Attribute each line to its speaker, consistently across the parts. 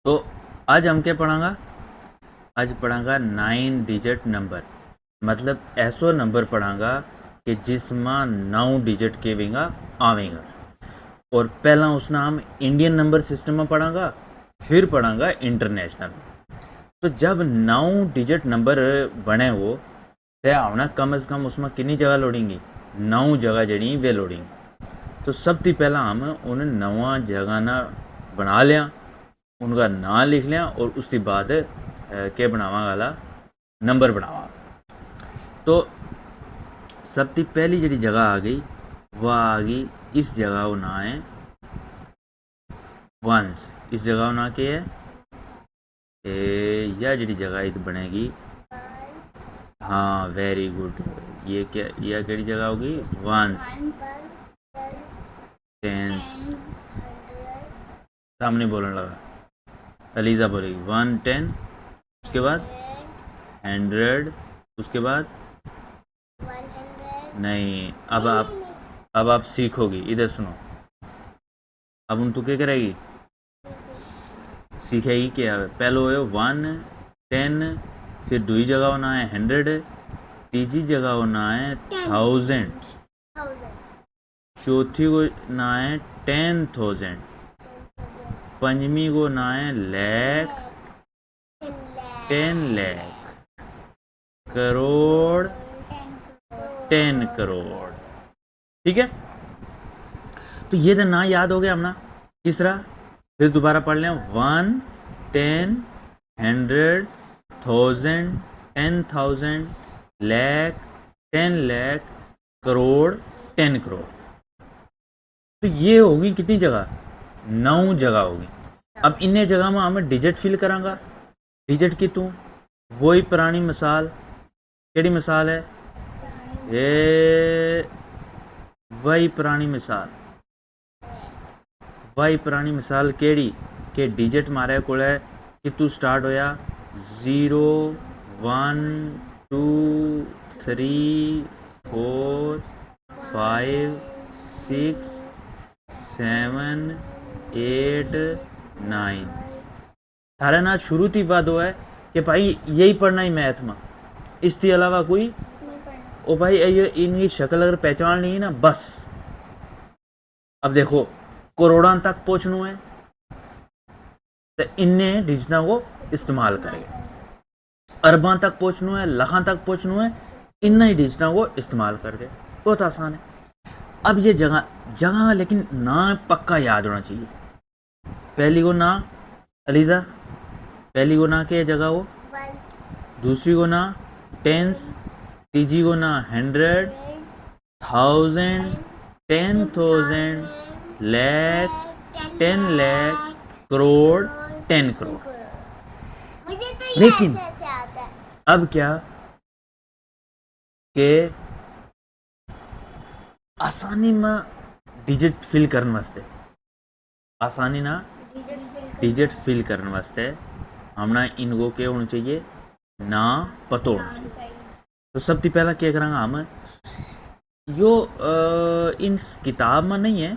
Speaker 1: तो आज हम क्या पढ़ांगा? आज पढ़ांगा 9 डिजिट नंबर, मतलब ऐसो नंबर पढ़ांगा कि जिसमें 9 डिजिट के विंगा आवेंगा। और पहला उसना हम इंडियन नंबर सिस्टम में पढ़ांगा, फिर पढ़ांगा इंटरनेशनल। तो जब 9 डिजिट नंबर बने वो तो हमने कम से कम उसमें कितनी जगह लोड़ेंगी? 9 जगह जड़ी वे लोड़ेंगी। तो सबसे पहला हम उन 9 जगह ना बना लिया, उनका नाम लिख लिया और उसके बाद क्या बनावा वाला नंबर बनावा। तो सबसे पहली जी जगह आ गई वह आ गई, इस जगह का नाम है वंस। इस जगह का नाम क्या है? यह जी जगह इत बनेगी, हाँ वेरी गुड। ये क्या, यह केड़ी जगह होगी? Once, tense. सामने बोलने लगा, अलीज़ा बोलेगी 1 10, उसके बाद 100, उसके बाद नहीं। अब आप सीखोगी, इधर सुनो। अब उन तू क्या करेगी? सीखेगी क्या? पहले हो 1 10, फिर दूसरी जगह होना है 100, तीसरी जगह होना है 1000, चौथी को ना है 10,000, पंचमी को ना है लाख, 10 लाख, करोड़, 10 करोड़। ठीक है, तो ये तो ना याद हो गया अपना। तीसरा फिर दोबारा पढ़ लें, 1 10 100 1000 10,000 लाख 10 लाख करोड़ 10 करोड़। तो ये होगी कितनी जगह? 9 जगह होगी। अब इन्हें जगह में हमें डिजिट फिल करांगा। डिजिट की तू वही पुरानी मिसाल, केड़ी मिसाल है ये? वही पुरानी मिसाल, वही पुरानी मिसाल केड़ी के डिजिट मारे को कि तू स्टार्ट होया 0 1 2 3 4 5 6 7 8 9। थारे ना शुरू थी बात हो है कि भाई यही पढ़ना ही मैथ में, इसके अलावा कोई ओ भाई ये इनकी शक्ल अगर पहचान नहीं है ना बस। अब देखो करोड़ों तक पहुंचना है तो इन्हें डिजिटों को इस्तेमाल करेंगे, अरबां तक पहुंचना है, लाखां तक पहुंचना है, इन ही डिजिटों को इस्तेमाल करके। बहुत आसान है। अब ये जगह जगह लेकिन ना पक्का याद होना चाहिए। पहली को ना अलीज़ा, पहली को ना क्या जगह हो, दूसरी को ना टेंस, तीसरी को ना 100 1000 10,000 लाख 10 लाख करोड़ 10 करोड़। लेकिन अब क्या के आसानी में डिजिट फिल करने वास्ते, आसानी ना डिजिट फिल करने वास्ते हमने इनको क्या होना चाहिए? ना पता होना चाहिए। तो सबसे पहला क्या करेंगे हम, यो इन किताब में नहीं है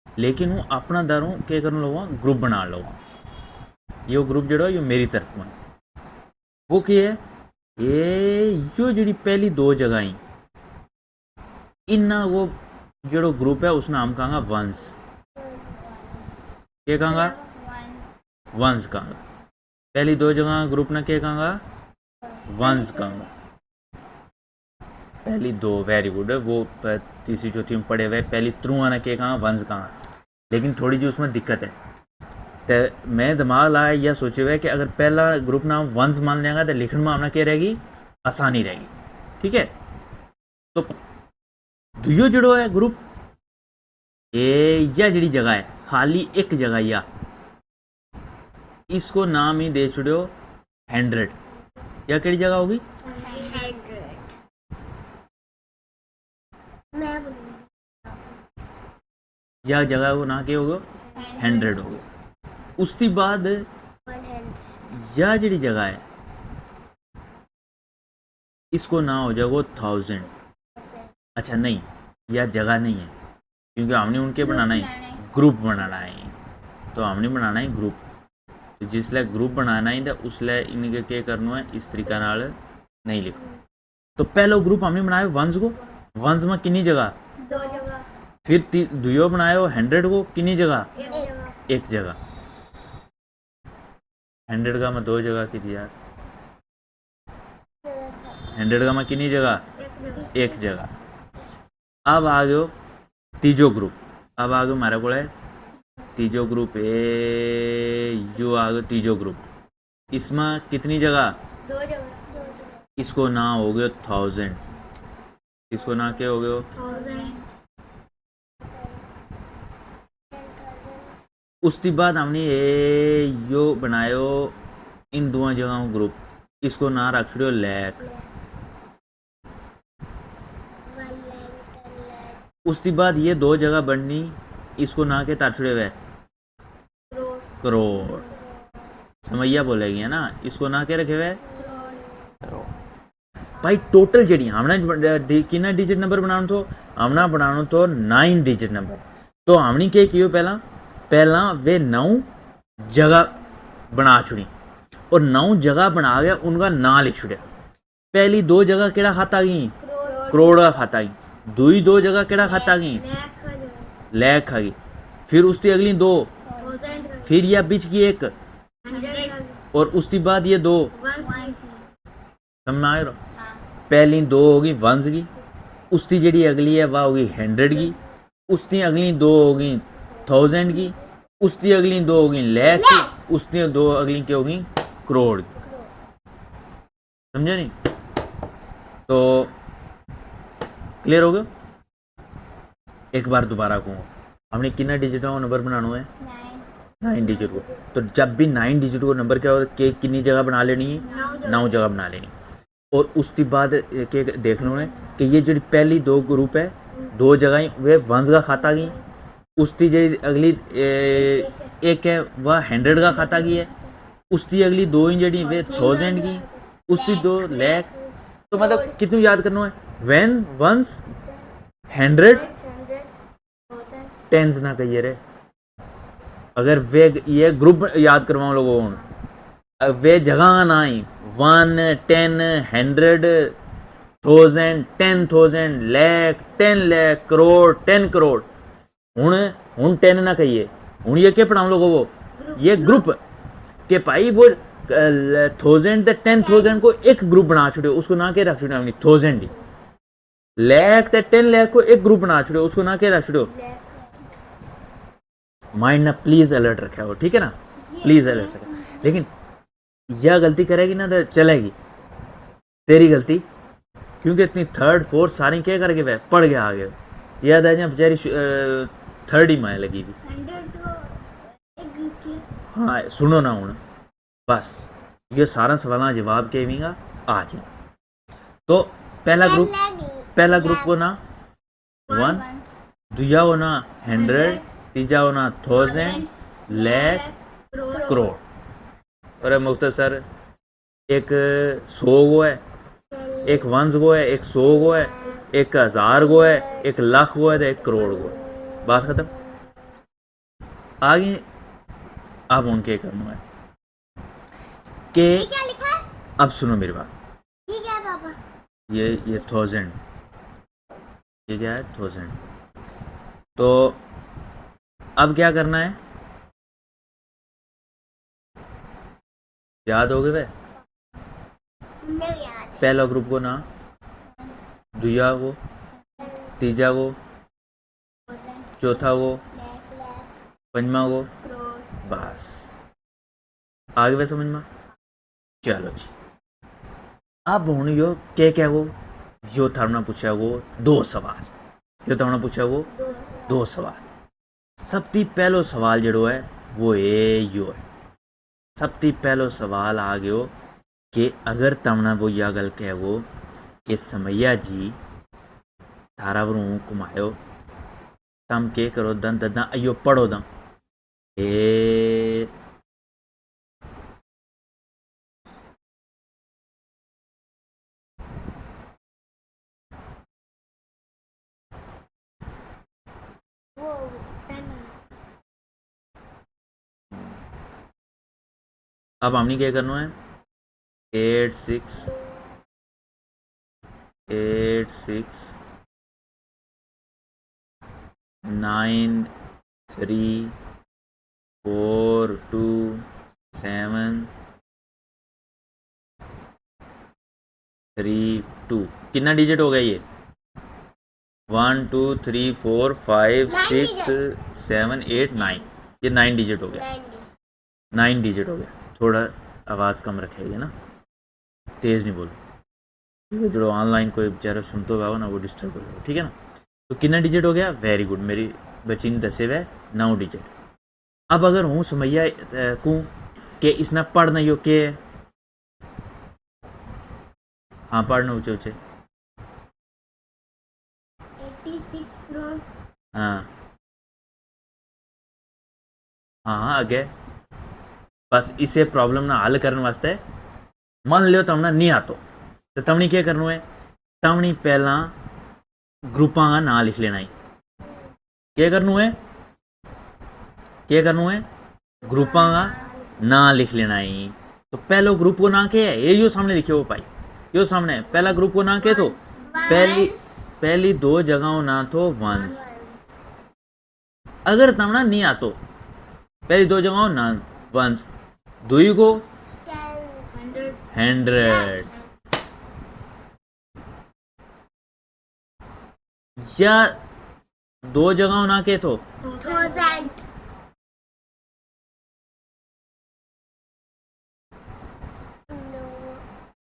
Speaker 1: लेकिन वो अपना दारों क्या करना लो, ग्रुप बना लो। यो ग्रुप जड़ो यो मेरी तरफ में वो क्या है, ये यो जड़ी पहली 2 जगह इन्ना वो जड़ो ग्रुप है उस नाम कहांगा वंस। क्या कहांगा? वंस कहांगा। पहली 2 जगह ग्रुप ना क्या कहांगा? वंस कहांगा। पहली 2 वेरी गुड है, वो तीसरी चौथी में पढ़े हुए। पहली 3 ना क्या कहां? वंस कहां। लेकिन थोड़ी जी उसमें दिक्कत है, तो मैं दिमाग लाया यह सोचे हुए कि अगर पहला ग्रुप नाम वंस मान लेंगे तो लिखने में अपना क्या रहेगी? आसानी रहेगी। ठीक है, तो दुयो जड़ो है ग्रुप या जड़ी जगह है खाली एक जगह या इसको नाम ही दे छड़ो 100। या केड़ी जगह होगी? या जगह को ना क्या होगा? 100 होगा। उसके बाद या जड़ी जगह है इसको ना हो जाएगा 1000। अच्छा नहीं, यह जगह नहीं है क्योंकि हमने उनके बनाना है ग्रुप बनाना है, तो हमने बनाना है ग्रुप। जिसले ग्रुप बनाना ही तो उसले इनके क्या करना है, इस तरीका नाल नहीं लिखो। तो पहलो ग्रुप हमने बनाया वंस को, वंस में कितनी जगह,
Speaker 2: 2 जगह।
Speaker 1: फिर दुयो बनायो 100 को कितनी जगह,
Speaker 2: 1 जगह।
Speaker 1: 1 जगह। 100 का मैं 2 जगह की थी यार, 100 का मैं कितनी जगह, 1 जगह। अब आ गयो तीजो ग्रुप, अब आ गयो मारे को तीजो ग्रुप यो आ गयो तीजो ग्रुप। इसमें कितनी जगह,
Speaker 2: 2 जगह।
Speaker 1: इसको ना हो गयो 1000, इसको ना क्या हो गयो
Speaker 2: 1000।
Speaker 1: उसके बाद हमने यो बनायो इन दोनों जगहों ग्रुप, इसको ना रख छो लैक। उसके बाद ये 2 जगह बननी, इसको ना के तर छुड़े हुए करोड़। समैया बोलेगी है ना, इसको ना के रखे हुए करोड़। भाई टोटल जड़ी हमने कितना डिजिट नंबर बनाना तो, हमने बनाना तो 9 डिजिट नंबर। तो हमने क्या किया, पहला वे 9 जगह बना छुड़ी और 9 जगह बना गया उनका ना लिख छुड़िया। पहली 2 जगह केड़ा खाता गई, करोड़ का खाता गई। दुई 2 जगह केड़ा खाता गई, लैख खा गई। फिर उसकी अगली 2, फिर यह बीच की 1 और उसके बाद ये 2। समझ आए? पहली 2 होगी वंस की, उसकी जड़ी अगली है वह होगी 100 की, उसकी अगली 2 होगी 1000 की, उसकी अगली 2 होगी लैख की, उसकी 2 अगली क्या होगी करोड़ की। समझे नहीं? तो क्लियर हो गया? एक बार दोबारा कहूँ, हमने कितना डिजिट का नंबर बनाना है, 9 डिजिट को। तो जब भी 9 डिजिट को नंबर क्या हो कि कितनी जगह बना लेनी है, 9 जगह बना लेनी। और उसके बाद के देख लो है कि ये जो पहली 2 ग्रुप है 2 जगह वे वंस का खाता की, उसकी जो अगली 1 है वह 100 का खाता की है, उसकी अगली 2 ही जड़ी वे 1000 की, उसकी 2 लैख। तो मतलब कितनी याद करना है, वैन वंस 100 टेंस ना कहिए रे। अगर वे ये ग्रुप याद करवाओ लोगों को, वे जगह का ना ही 1 10 100 1000 10,000 लैख 10 लैख करोड़ 10 करोड़। हूँ 10 ना कहिए, हूँ ये क्या पढ़ाऊँ लोगों को, ये ग्रुप के भाई वो 1000 10,000 को एक ग्रुप बना छोड़े, उसको ना के रख छोड़े अपनी 1000 ही। लैख 10 लैख को एक ग्रुप बना छोड़े, उसको ना के रख छोड़ो। माइंड ना प्लीज अलर्ट रखा हो, ठीक है ना, प्लीज अलर्ट रखा। लेकिन यह गलती करेगी ना तो चलेगी तेरी गलती, क्योंकि इतनी 3rd 4th सारी क्या करके वह पढ़ गया आगे। याद है जब बेचारी 3rd ही माए लगी थी। हाँ सुनो ना हूँ, बस ये सारा सवाल जवाब के विंगा आज। तो पहला ग्रुप को ना 1, दूजा हो ना 100, तीजा हो ना 1000 लैख करोड़। और मुख्तसर एक 100 गो है, एक 1 गो है, एक 100 गो है, एक 1000 गो है, एक लाख गो है, तो एक करोड़ गो है। बात खत्म। आगे अब उनके करना है कि अब सुनो मेरी बात, ये 1000, ये क्या है 1000। तो अब क्या करना है, याद हो गए वे? पहला ग्रुप को ना, दूजा को, तीजा को, चौथा को, पंजमा को, बस आगे वे समझ में। चलो जी, अब हूँ यो क्या वो यो थामना पूछा वो 2 सवाल, यो थामना पूछा वो 2 सवाल। सबसे पहलो सवाल जड़ो है वो यो है। सबसे पहलो सवाल आ गयो कि अगर तमना वो या गल कह वो कि समैया जी थारा वरू घुमायो, तम के करो दन ददा अयो पढ़ो दम ए अब हमने क्या करना है 8 6 9 3 4 2 7 3 2 कितना डिजिट हो गया ये 1 2 3 4 5 6 7 8 9 ये 9 डिजिट हो गया 9 डिजिट हो गया। थोड़ा आवाज़ कम रखेगी ना, तेज़ नहीं बोलो क्योंकि जो ऑनलाइन कोई बेचारा सुनते हुआ हो ना वो डिस्टर्ब हो जाए, ठीक है ना। तो कितना डिजिट हो गया, वेरी गुड, मेरी बच्ची ने दसे हुए 9 डिजिट। अब अगर हूँ समैया को कि इसने पढ़ना यो के हाँ पढ़ना ऊँचे ऊँचे
Speaker 2: 86 करोड़
Speaker 1: हाँ हाँ हाँ आगे बस इसे प्रॉब्लम ना हल करने वास्ते मान लियो तमने नहीं आतो तो तमनी क्या करना है, तमनी पहला ग्रुपां का नाम लिख लेना है। क्या करना है, क्या करना है, ग्रुपां का नाम लिख लेना है। तो पहलो ग्रुप को नाम क्या है, ये यो सामने लिखे हो पाई, यो सामने पहला ग्रुप को नाम क्या तो पहली दो जगहों ना तो वंस। अगर तमना नहीं आतो पहली दो जगहों ना वंस, दुई को 100 या दो जगहों ना के तो
Speaker 2: 1000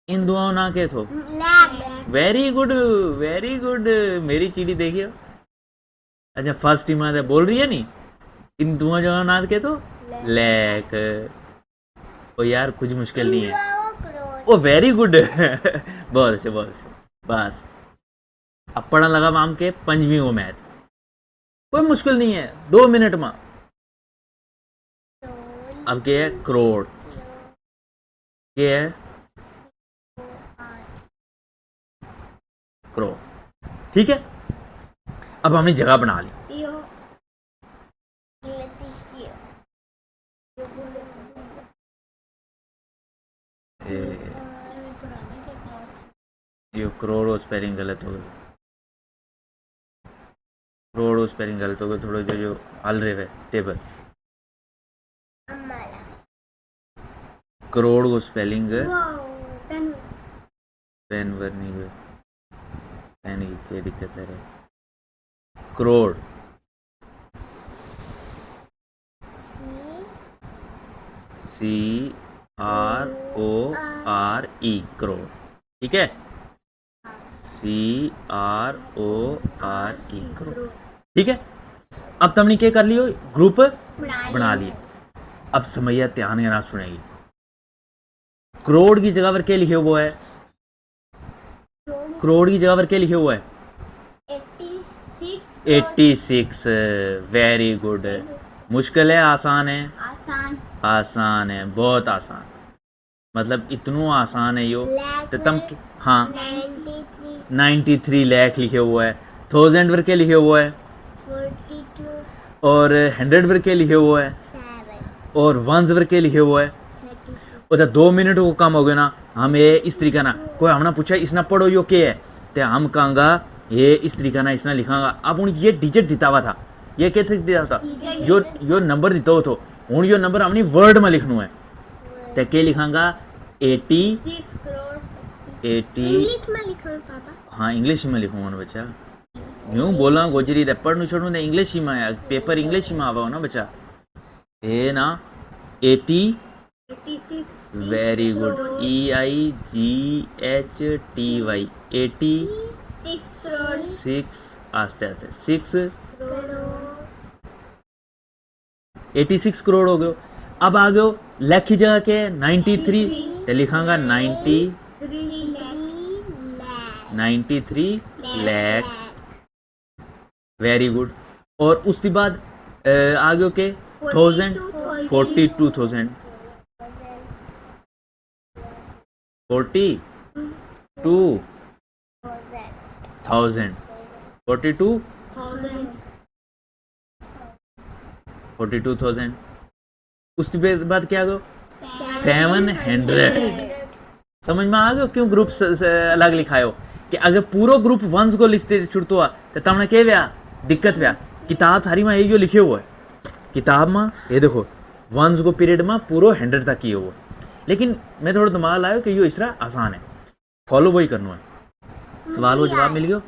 Speaker 1: इन दुआओं ना के तो
Speaker 2: lakh
Speaker 1: very good very good, मेरी चीड़ी देखियो। अच्छा फर्स्ट टीम आते बोल रही है नी, इन दुआ जगहों ना के तो लैक। ओ यार कुछ मुश्किल नहीं है, ओ वेरी गुड बहुत अच्छे बहुत अच्छे। बस अब पढ़ा लगा माम के पंचमी को मैथ, कोई मुश्किल नहीं है, 2 मिनट में। अब क्या है करोड़, क्या है करोड़, ठीक है। अब हमने जगह बना ली,
Speaker 2: सीओ
Speaker 1: ये करोड़ स्पेलिंग गलत हो गई, करोड़ स्पेलिंग गलत हो गई, थोड़ा जो जो हल रहे हुए टेबल करोड़ को स्पेलिंग पेन वर नहीं हुए, पेन की क्या दिक्कत है रे, करोड़ CRORE करोड़, ठीक है CRORE करोड़, ठीक है। अब तुमने क्या कर लियो, ग्रुप बना लिए। अब समैया ध्यान के ना सुनेगी, करोड़ की जगह पर क्या लिखे हुआ है, करोड़ की जगह पर क्या लिखे हुआ है 86। वेरी गुड, मुश्किल है आसान है,
Speaker 2: आसान
Speaker 1: आसान है बहुत आसान, मतलब इतना आसान है यो। तो तुम हाँ 93 लाख लिखे हुआ है, 1000 पर क्या लिखे हुआ है
Speaker 2: 42
Speaker 1: और 100 पर क्या लिखे हुआ है
Speaker 2: 7
Speaker 1: और 1 पर क्या लिखे हुआ है।
Speaker 2: 32
Speaker 1: उधर 2 मिनट को कम हो गया ना, हम ये इस तरीका ना कोई हमने पूछा इसना पढ़ो यो क्या है, तो हम कहांगा ये इस तरीका ना इसना लिखांगा। अब उन ये डिजिट दिता हुआ था, ये क्या दिता था, यो नंबर दिता हो तो हूँ यो नंबर हमने वर्ड में लिखना है, तो क्या लिखांगा 80
Speaker 2: 6 करोड़
Speaker 1: 80
Speaker 2: इंग्लिश में लिखो पापा
Speaker 1: हाँ इंग्लिश में लिखूंगा ना बच्चा, यूँ बोला गोजरी दे पढ़ छोड़ू तो इंग्लिश ही में आया, पेपर इंग्लिश ही में आवा हो ना बच्चा, ये ना 80
Speaker 2: 86
Speaker 1: वेरी गुड EIGHTY
Speaker 2: 6 करोड़
Speaker 1: 86 आस्ते आस्ते 6
Speaker 2: करोड़
Speaker 1: 86 करोड़ हो गए। अब आ गयो लाख की जगह के 93, तो लिखांगा 93 लाख, वेरी गुड। और उसके बाद आ गयो के 1000 42,000 42,000 42,000 उसके बाद क्या आ गयो 700। समझ में आ गयो क्यों ग्रुप अलग लिखायो कि अगर पूरो ग्रुप वंस को लिखते छुड़तो हुआ तो तमने के व्या दिक्कत व्या। किताब थारी में यो लिखे हुआ है किताब में, ये देखो वंस को पीरियड में पूरो 100 तक किए हुआ। लेकिन मैं थोड़ा दिमाग लायो कि यो इसरा आसान है, फॉलो वही करना है। सवाल वो जवाब मिल गयो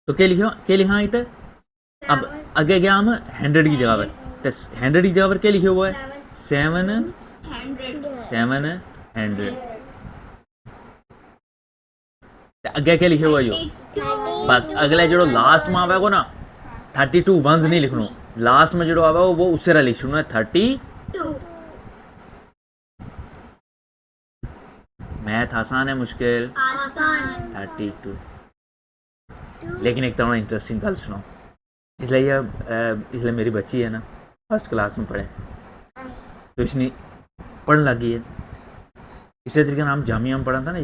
Speaker 1: तो क्या लिखो, क्या लिखा इतना। अब आगे गया हम 100 की जगह पर, तो 100 की जगह पर क्या लिखे हुआ है 700। अगे क्या लिखे हुआ यो, बस अगले जो लास्ट में आवेगो ना 32 वंस नहीं लिखनो, लास्ट में जो आवेगो वो उससे लिख सुनो है 32। मैथ आसान है मुश्किल, 32। लेकिन एक तरह इंटरेस्टिंग गल सुनो, इसलिए मेरी बच्ची है ना फर्स्ट क्लास में पढ़े तो इसने पढ़ने लगी है। इसी तरीके नाम जामिया में पढ़ा था ना,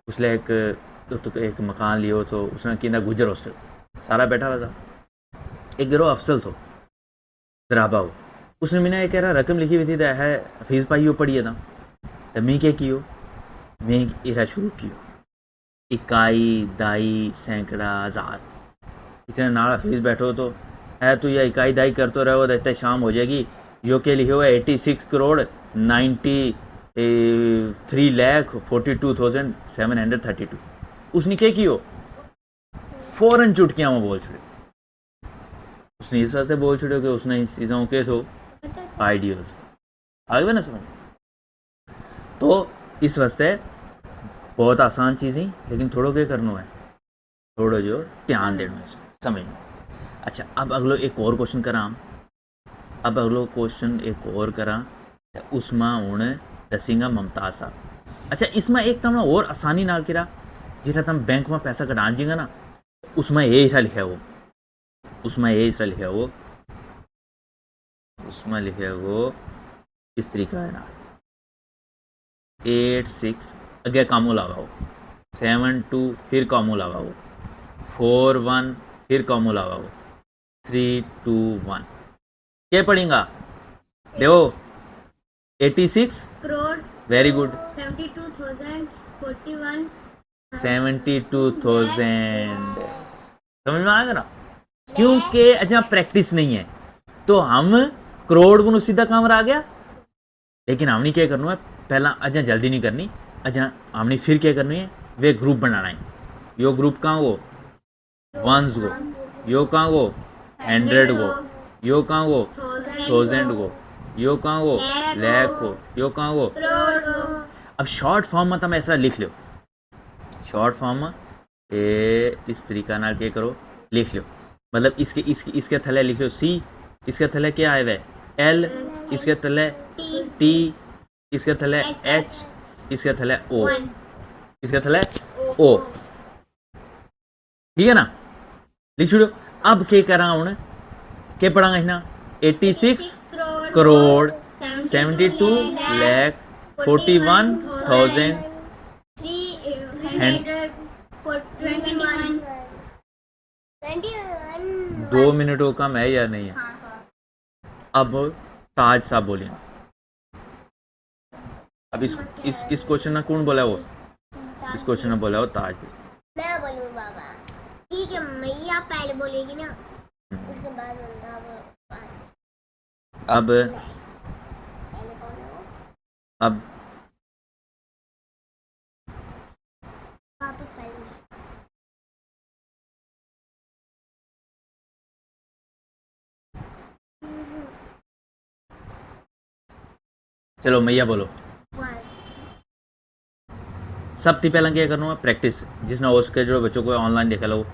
Speaker 1: इसलिए एक मकान लियो तो उसने कि गुजर हॉस्टल सारा बैठा हुआ था। एक गिरोह अफसल थो दराबा हो, उसने मैंने एक रकम लिखी हुई थी तो है फीस पाई हो पढ़िए था। तो मैं क्या कियो, मैं इरा शुरू कियो इकाई दाई सैकड़ा हज़ार इतने नाला फीस बैठो तो है तो यह इकाई दाई करते रहो तो इतने शाम हो जाएगी। यो के लिखे हुआ 86 करोड़ 93,42,732। उसने क्या कियो फौरन चुटकियाँ में बोल छुड़े। उसने इस वजह से बोल छुड़े कि उसने इस चीज़ों के तो आइडिया थे आगे ना समझ। तो इस वास्ते बहुत आसान चीज़ें, लेकिन थोड़ा क्या करना है, थोड़ा जो ध्यान देना है समझ में। अच्छा अब अगलो एक और क्वेश्चन करा, अब अगलो क्वेश्चन एक और करा उसमें हूँ दसेंगा मुमताज साहब। अच्छा इसमें एक तमना और आसानी नाल करा, जितना तुम बैंक में पैसा कटान जाएगा ना उसमें ये हिस्सा लिखा है वो, उसमें ये हिस्सा लिखा है वो, उसमें लिखा है वो इस तरीका है ना 86 अगे कामू लावा हो, 72 फिर कामू लावा हो, 41 फिर कामू लावा हो, 3 2 1 क्या पढ़ेगा देखो 86
Speaker 2: करोड़
Speaker 1: वेरी गुड
Speaker 2: 72,041
Speaker 1: 72,000 समझ में आएगा ना। क्योंकि अच्छा प्रैक्टिस नहीं है तो हम करोड़ को सीधा काम आ गया। लेकिन हमने क्या करना है पहला अच्छा जल्दी नहीं करनी, अच्छा हमने फिर क्या करनी है वे ग्रुप बनाना है। यो ग्रुप कहाँ हो वंस को, यो कहाँ हो 100 को, यो कहाँ हो 1000 को, यो कहाँ हो लाख को, यो कहाँ हो। अब शॉर्ट फॉर्म में तुम ऐसा लिख लो, शॉर्ट फॉर्म में इस तरीका नाल क्या करो लिख लो, मतलब इसके थले लिख लो सी, इसके थले क्या आए हुए एल, इसके थले टी, इसके थले एच, इसके थले ओ, इसके थले ओ, ठीक है ना लिख छोड़ो। अब क्या करा हूँ क्या पढ़ांगा इतना 86 करोड़ 72 लाख 41,000 2 मिनट को कम है या नहीं है। अब ताज साहब बोलिए, अब इस क्वेश्चन में कौन बोला वो, इस क्वेश्चन में बोला वो ताज।
Speaker 2: मैं बोलूं बाबा, ठीक है मैया पहले बोलेगी ना उसके बाद
Speaker 1: अब
Speaker 2: पापा पहले।
Speaker 1: चलो मैया बोलो। सबसे पहला क्या करना है प्रैक्टिस, जिसने हो सके जो बच्चों को ऑनलाइन देखा लो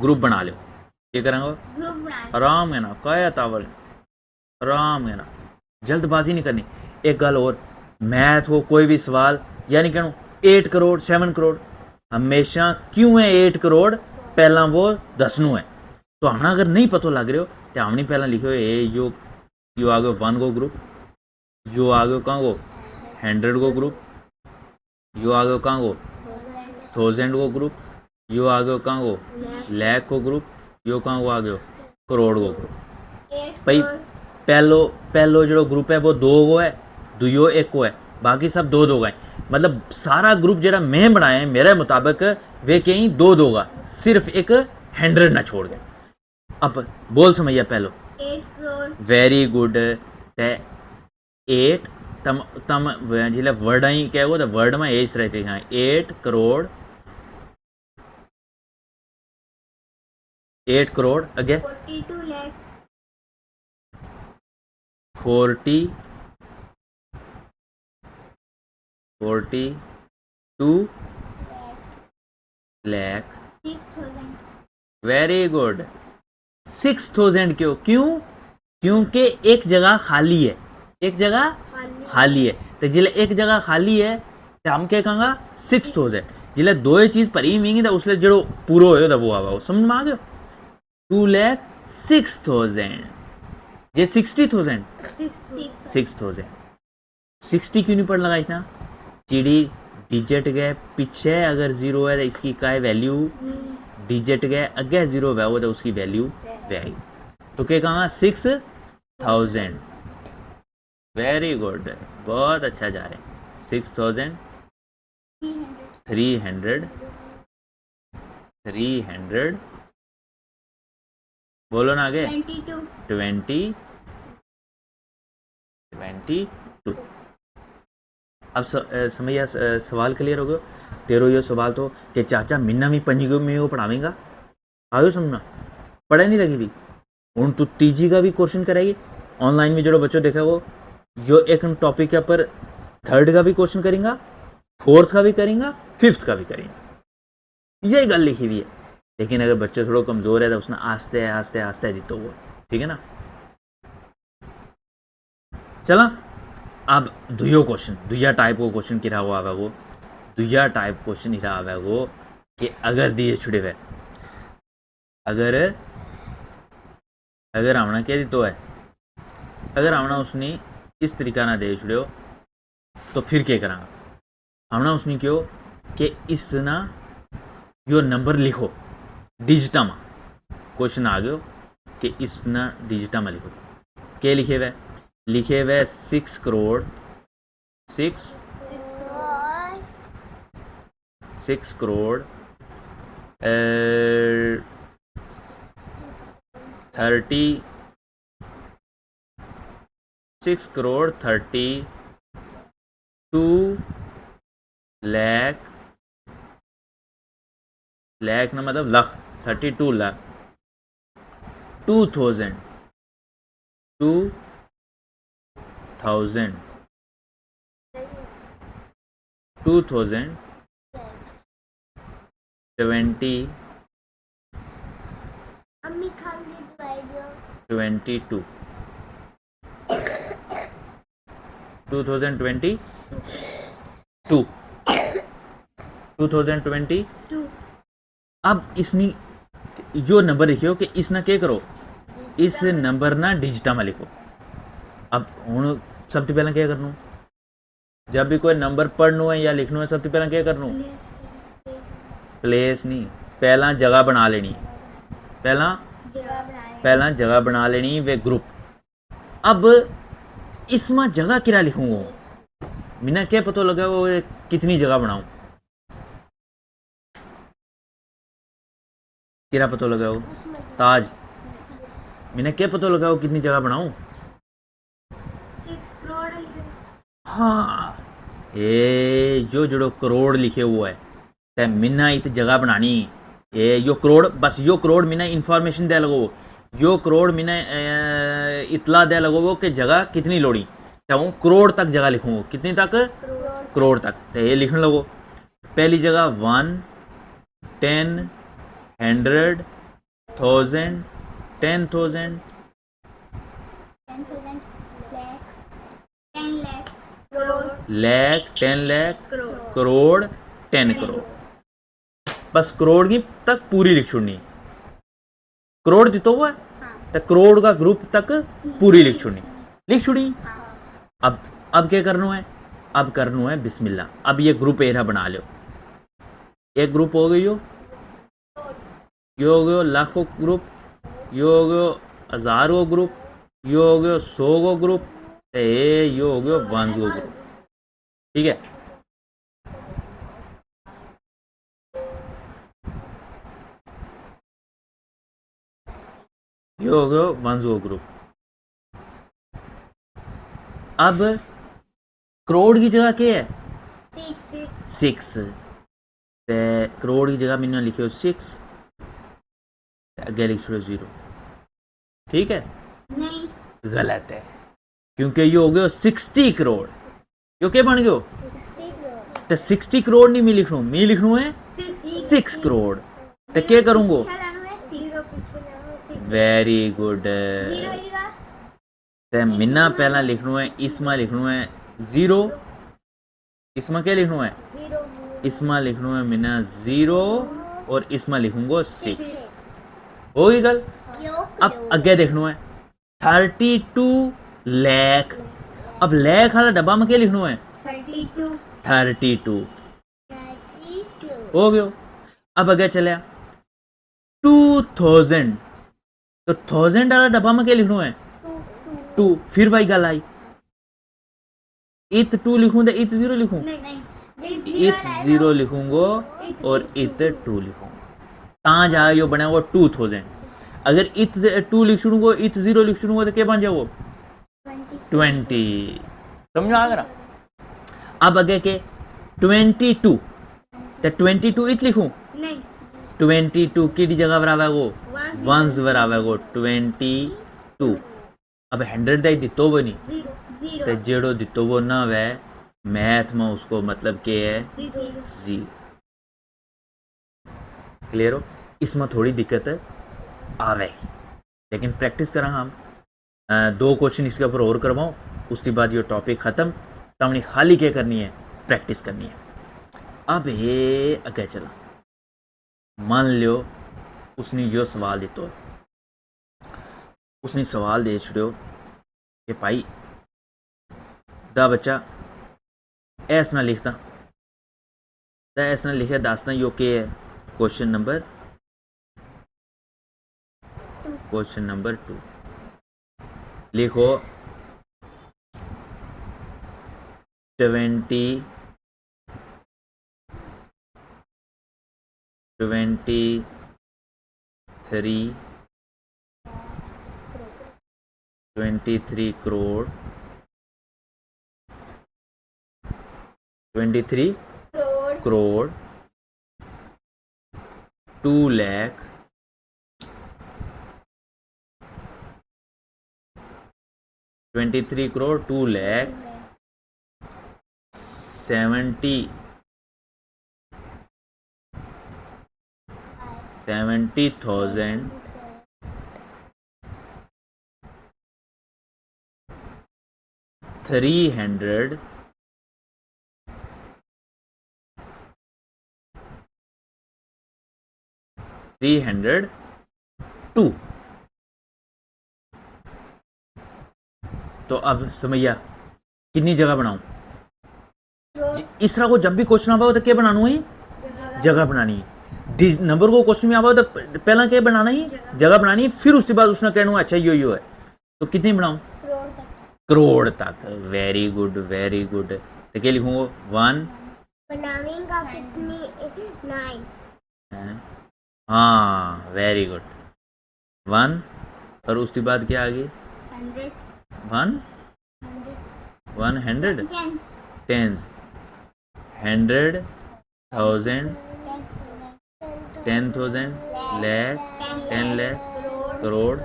Speaker 1: ग्रुप बना लो। क्या करेंगे आराम है ना क्या तावल, आराम है ना जल्दबाजी नहीं करनी। एक गल और मैथ हो कोई भी सवाल यानी कहूँ 8 करोड़ 7 करोड़ हमेशा क्यों है 8 करोड़ पहला वो दसनू है। तो हमने अगर नहीं पता लग रहे हो तो हमने पहला लिखो ए यो आगे 1 को ग्रुप, यो आगे कहाँ को 100 को ग्रुप, यो आगे कहाँ को 1000 को ग्रुप, यो आगे कहाँ को लाख को ग्रुप, यो कहाँ को आगे करोड़ को ग्रुप। भाई पहलो जो ग्रुप है वो 2 को है, दुयो 1 को है, बाकी सब दो दो गए मतलब सारा ग्रुप जरा मैं बनाया मेरे मुताबिक वे कहीं दो दोगा सिर्फ एक 100 ना छोड़ गए अब बोल समझिया पहलो
Speaker 2: 8 करोड़
Speaker 1: वेरी गुड ते 8 तम तम जिले वर्ड ही क्या वो तो वर्ड में एज रहते हैं 8 करोड़ 8 करोड़ अगे
Speaker 2: 42 लाख
Speaker 1: 42 लाख
Speaker 2: 6000
Speaker 1: वेरी गुड 6000 क्यों क्यों क्योंकि एक जगह खाली है एक जगह खाली है तो जिले एक जगह खाली है तो हम क्या कहेंगे 6000 जिले दो ही चीज भरी हुई तो उसले जो पूरा हो वो आवा वो समझ में आ गयो 2,06,000 ये 60,000 6,000 60 क्यों नहीं पढ़ लगा इसना चिड़ी डिजिट गए पीछे अगर जीरो है तो इसकी काय वैल्यू डिजिट गए अगे जीरो है वो तो उसकी वैल्यू वे आई तो क्या कहा 6,000 वेरी गुड बहुत अच्छा जा रहे 6,300 बोलो ना आगे
Speaker 2: 22
Speaker 1: 22 अब समझिए सवाल क्लियर हो गया तेरो ये सवाल तो कि चाचा मिन्ना भी पंजी को में वो पढ़ावेगा आयो समझना पढ़े नहीं लगी थी हूँ तू तीजी का भी क्वेश्चन करेगी ऑनलाइन में जो बच्चों देखा वो यो एक टॉपिक के ऊपर थर्ड का भी क्वेश्चन करेंगा फोर्थ का भी करेंगा फिफ्थ का भी करेंगा यही गल लिखी हुई है लेकिन अगर बच्चे थोड़ा कमजोर है तो उसने आस्ते आस्ते आस्ते जीतो वो ठीक है ना चला अब दुयो क्वेश्चन दुया टाइप को क्वेश्चन किरा हुआ है वो दुया टाइप क्वेश्चन इरा है वो कि अगर दिए छुड़े हुए अगर हमने क्या दी तो है अगर हमने उसने इस तरीका ना दे छुड़ो तो फिर क्या करांगा हमने उसने क्यों कि इस ना यो नंबर लिखो डिजिटा में क्वेश्चन आ गयो कि इस ना डिजिटा में लिखो क्या लिखे हुए 6 करोड़ 6 करोड़ 6 करोड़ 32 लाख ना मतलब लाख 32 लाख 2000 2020
Speaker 2: अम्मी खान की दवाई दो
Speaker 1: 22 2022 अब इसने जो नंबर लिखियो कि इसना क्या करो इस नंबर ना डिजिटा में लिखो अब हूँ सबसे पहला क्या करनू जब भी कोई नंबर पढ़नू है या लिखनू है सबसे पहला क्या करनू प्लेस नहीं पहला जगह बना लेनी पहला जगह बना लेनी वे ग्रुप अब इसमें जगह किरा लिखूंगा मिना क्या पता लगा वो कितनी जगह बनाऊं किरा पता लगा वो ताज मिना क्या पता लगा वो कितनी जगह बनाऊं
Speaker 2: 6 करोड़
Speaker 1: हाँ ये जो जड़ो करोड़ लिखे हुआ है ते मिना इत जगह बनानी ये यो करोड़ बस यो करोड़ मिना इंफॉर्मेशन दे लगो यो करोड़ मिना इतला दे लगो वो कि जगह कितनी लोड़ी तो हूँ करोड़ तक जगह लिखूंगा कितनी तक करोड़ तक तो ये लिखने लगो पहली जगह 1 10 100 1000 10,000 लाख 10 लाख करोड़ 10 करोड़ बस करोड़ की तक पूरी लिख छोड़नी करोड़ जितो हुआ तो करोड़ का ग्रुप तक पूरी लिख छोड़नी अब क्या करना है अब करना है बिस्मिल्लाह अब ये ग्रुप एरा बना लो एक ग्रुप हो गई यो हो गयो लाखों ग्रुप यो हो गयो 1000 गो ग्रुप यो हो गयो 100 गो ग्रुप यो हो गयो 100 गो ग्रुप ठीक है। ये हो गया वंस ओ ग्रुप। अब करोड़ की जगह क्या है? 6। ते करोड़ की जगह मैंने लिखियो 6, अगे लिख छोड़ो 0। ठीक है?
Speaker 2: नहीं,
Speaker 1: गलत है, क्योंकि ये हो गयो 60 करोड़। यो क्या बन गयो?
Speaker 2: 60 करोड़।
Speaker 1: तो 60 करोड़ नहीं मैं लिखनू है 6 करोड़। तो क्या करूंगो? Very good. ते मिना पहला लिखनू है, इसमें लिखनू है 0। इसमें क्या लिखनू है? इसमें लिखनू है मिना 0 और इसमें लिखूंगो 6। होगी गल। अब आगे देखनू है 32 लाख। अब लाख वाला डब्बा में क्या लिखनू है? 32 हो गयो। अब आगे चले 2000। तो 1000 वाला डब्बा में क्या लिखनू है? 2। फिर वही गल आई, इत 2 लिखूं तो इत 0 लिखूं? इत 0 लिखूंगो और इत 2 लिखूंगा, ता जा यो बनेगा 2000। अगर इत 2 लिख छूंगो, इत 0 लिख छूंगो तो क्या बन जाओ? 20। समझो आ गया? अब आगे के 22। तो 22 इत लिखूं? 22 की जगह बराबर वो वंस बराबर वो 22। अब 100 दा दितो वो नहीं, तो जेड़ो दितो वो ना वे मैथ में उसको मतलब के है 0। क्लियर हो? इसमें थोड़ी दिक्कत आवे, लेकिन प्रैक्टिस करा हम। 2 क्वेश्चन इसके ऊपर और करवाओ, उसके बाद ये टॉपिक ख़त्म। तमनी खाली क्या करनी है? प्रैक्टिस करनी है। अब ये अगे चला, मान लो उसने जो सवाल दितो है, उसने सवाल दे छड़ियो कि भाई दा बच्चा ऐस ना लिखता, तो ऐस ना लिखे दसना यो के है? क्वेश्चन नंबर 2 लिखो 23 करोड़ 23 करोड़ 2 लाख 23 करोड़ 2 लाख 70,000 300 302। तो अब समझिया कितनी जगह बनाऊं? इस तरह को जब भी क्वेश्चन आवा हो तो क्या बनाना है? जगह बनानी है। नंबर को क्वेश्चन में आवा हो तो पहला क्या बनाना है? जगह बनानी है। फिर उसके बाद उसने कहना अच्छा यो है, तो कितनी बनाऊं? करोड़ तक। Very good, very good. तो क्या लिखूंगा? 1
Speaker 2: बनावेंगा कितनी? 9।
Speaker 1: हाँ, वेरी गुड। 1 और उसके बाद क्या आ गई? 100 टेंस 100,000 10,000 लाख 10 लाख करोड़।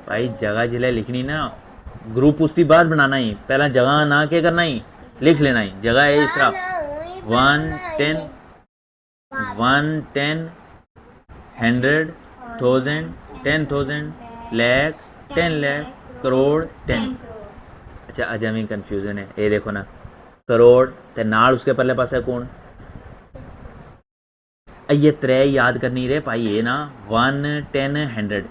Speaker 1: भाई जगह जिले लिखनी ना, ग्रुप उसकी बाद बनाना ही, पहला जगह ना क्या करना ही लिख लेना ही। जगह है इस तरह 110 110 100,000 10,000 लाख 10 लाख करोड़ 10। अच्छा अजा में कंफ्यूजन है, ये देखो ना करोड़ ते नाल उसके पहले पास है कौन? ये 3 याद करनी रे भाई। ये ना 1 10 100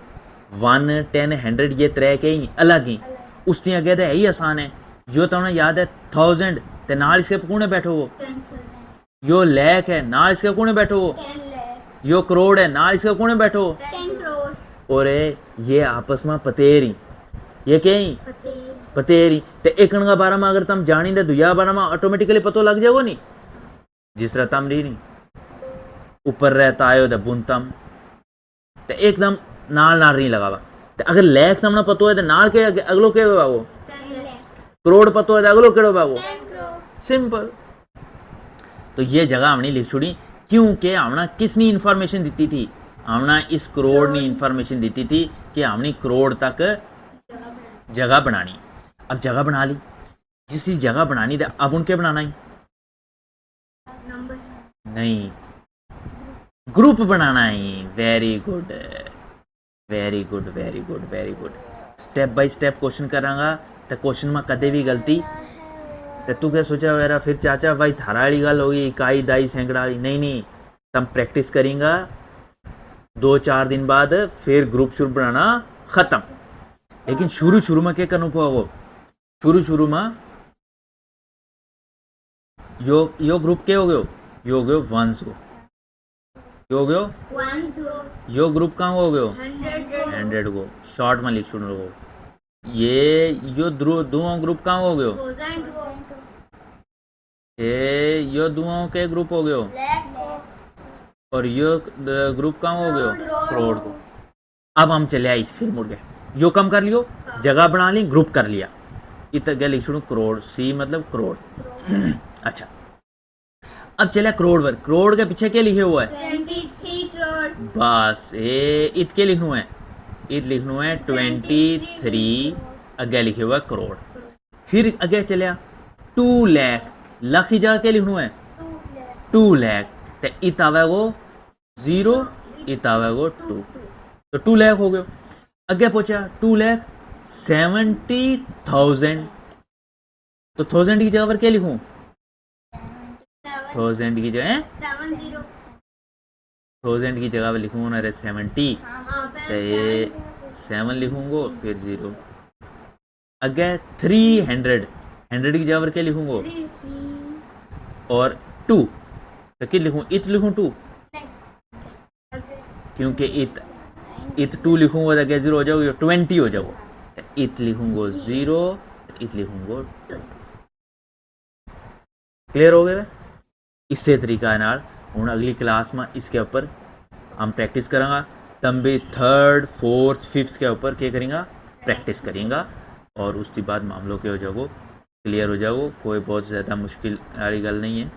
Speaker 1: 1 10 100 ये 3 के ही अलग ही, उसकी आगे तो है ही आसान है। जो तो ना याद है 1000 ते नाल इसके कौन बैठो वो? यो लाख है नाल इसके कौन बैठो वो? यो करोड़ है नाल इसके कौन बैठो?
Speaker 2: 10 करोड़।
Speaker 1: और ये आपस में पतेर ही, ये क्या ही पते नहीं ते एकन का बारे में अगर तुम जानी दे दुया बारे में ऑटोमेटिकली पतो लग जाओ नहीं जिस तरह तम रही नहीं ऊपर रहता आयो तो बुनतम ते एकदम नाल नाल नहीं लगावा ते अगर लैख तमना पतो है तो नाल के अगलो के होगा वो करोड़ पतो है तो अगलो केड़ो होगा वो सिंपल। तो ये जगह हमने लिख छोड़ी क्योंकि हमने किसनी इंफॉर्मेशन दी थी, हमने इस करोड़ ने इंफॉर्मेशन दी थी कि हमने करोड़ तक जगह बनानी। अब जगह बना ली, जिस जगह बनानी थी अब उनके बनाना ही नहीं, ग्रुप बनाना ही। Very good very good very good very good. Step by step question करांगा तो क्वेश्चन में कदे भी गलती तो तू क्या सोचा मेरा फिर चाचा भाई थारा वाली गल होगी इकाई दाई सैकड़ा वाली, नहीं नहीं तुम प्रैक्टिस करेंगा 2-4 दिन बाद फिर ग्रुप शुरू बनाना खत्म। लेकिन शुरू शुरू में क्या करना पाओ, शुरू में यो ग्रुप के हो गयो, यो हो गयो 1 गो, यो हो गयो यो ग्रुप कहाँ हो गयो 100 गो। शॉर्ट में लिख सुन लो ये यो दुओं ग्रुप कहाँ हो गयो, ये यो दुओं के ग्रुप हो गयो और यो ग्रुप कहाँ हो गयो करोड़ को। अब हम चले आए फिर मुड़ गए, यो कम कर लियो जगह बना ली ग्रुप कर लिया, इत क्या लिख सुनो करोड़, सी मतलब करोड़। अच्छा अब चले करोड़ पर, करोड़ के पीछे क्या लिखे हुआ है
Speaker 2: 23 करोड़।
Speaker 1: बस ये इत के लिखना है, इत लिखना है 23 अगे लिखे हुआ है करोड़। फिर अगे चलिया 2 लाख, लाख की जगह क्या लिखना है 2 लाख, तो इत आवे वो 0 इत आवे वो 2, तो 2 लाख हो गयो। अगे पहुंचा 2,70,000, तो 1000 की जगह पर क्या लिखूं 1000 की जगह 1000 की जगह पर लिखूंगा ना 70, तो ये 7 लिखूंगा फिर 0। अगे 300, 100 की जगह पर क्या लिखूंगा और 2, तो क्या लिखूं इत लिखूं 2, क्योंकि इत 2 लिखूंगा तो क्या 0 हो जाओगे 20 हो जाओगे, तो इत लिखूंगा 0 इत लिखूंगा 2। क्लियर हो गया। इसे तरीका नाल हुण अगली क्लास में इसके ऊपर हम प्रैक्टिस करांगा, तब भी 3rd 4th 5th के ऊपर क्या करेंगे प्रैक्टिस करेंगे और उसके बाद मामलों के हो जाओ क्लियर हो जाओ। कोई बहुत ज़्यादा मुश्किल वाली गल नहीं है।